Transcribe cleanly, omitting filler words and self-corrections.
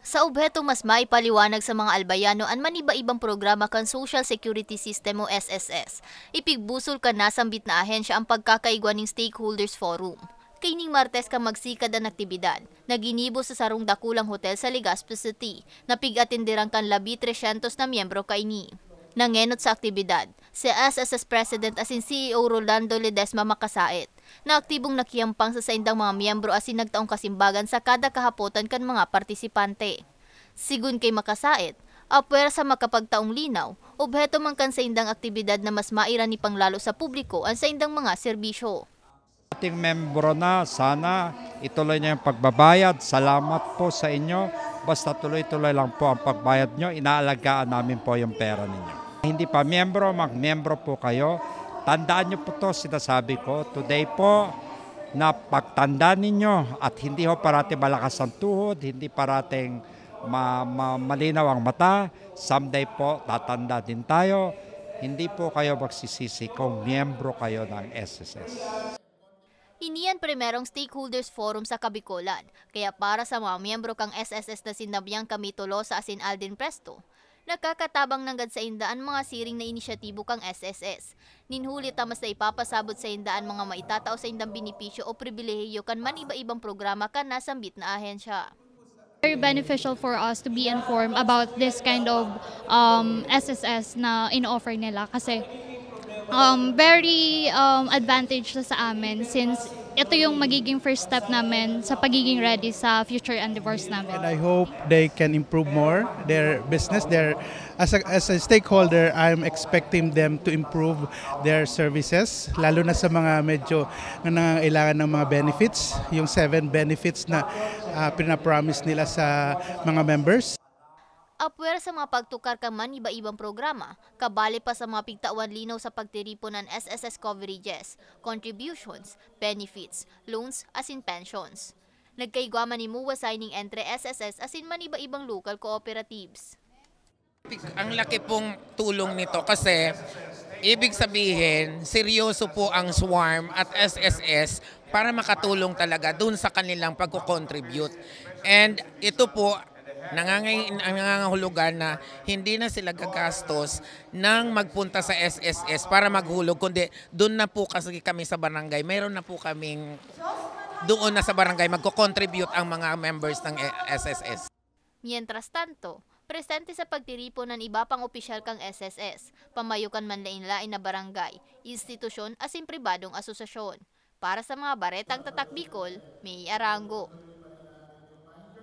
Sa obheto mas maipaliwanag sa mga albayano ang maniba-ibang programa kan Social Security System o SSS. Ipigbusol ka nasambit na ahensya ang pagkakaigwan ng Stakeholders Forum. Kaining Martes ka magsikad ang aktibidad. Naginibo sa sarong dakulang hotel sa Legazpi City. Napig-atindirang kan labi 300 na miyembro kaini. Nangenot sa aktibidad, si SSS President asin CEO Rolando Ledesma Makasait, na aktibong nakiyampang sa saindang mga miyembro asin nagtaong kasimbagan sa kada kahapotan kan mga partisipante. Sigun kay Makasait, apwer sa makapagtaong linaw, obheto man kan saindang aktibidad na mas mairani panglalo sa publiko ang saindang mga serbisyo. Ating membro na, sana ituloy niyo yung pagbabayad. Salamat po sa inyo. Basta tuloy-tuloy lang po ang pagbayad nyo. Inaalagaan namin po yung pera ninyo. Hindi pa miyembro, mag-miyembro po kayo. Tandaan nyo po to, sinasabi ko. Today po, na pagtandaan ninyo at hindi ho parating malakas ang tuhod, hindi parating malinaw ang mata. Someday po, tatanda din tayo. Hindi po kayo magsisisi kung miyembro kayo ng SSS. Iniyan primerong Stakeholders Forum sa Kabikolan, kaya para sa mga miyembro kang SSS na sinabyang kami Tolosa asin Alden Presto, nakakatabang nanggad sa indaan mga siring na inisyatibo kang SSS. Ninhuli tamas na ipapasabot sa indaan mga maitatao sa indang binipisyo o pribilehiyo kan man iba-ibang programa kan nasambit na ahensya. Very beneficial for us to be informed about this kind of SSS na in-offer nila kasi very advantage sa amin since ito yung magiging first step namin sa pagiging ready sa future endeavors namin. And I hope they can improve more their business. As a stakeholder, I'm expecting them to improve their services, lalo na sa mga medyo nangangailangan ng mga benefits, yung 7 benefits na pinapromise nila sa mga members. Apwer sa mga pagtukar ka man iba-ibang programa, kabali pa sa mga pigtawan linaw sa pagtiripon ng SSS coverages, contributions, benefits, loans, asin pensions. Nagkaigwaman ni Muwa signing entre SSS asin man iba-ibang local cooperatives. Ang laki pong tulong nito kasi ibig sabihin, seryoso po ang SWARM at SSS para makatulong talaga dun sa kanilang pagko-contribute. And ito po, nangangahulugan na hindi na sila gagastos nang magpunta sa SSS para maghulog, kundi doon na po kasi kami sa barangay. Mayroon na po kaming doon na sa barangay magko-contribute ang mga members ng SSS. Mientras tanto, presente sa pagtiripon ng iba pang opisyal kang SSS, pamayukan man lain-lain na barangay, institusyon asin pribadong asosasyon. Para sa mga baretang tatak Bicol, May Arango.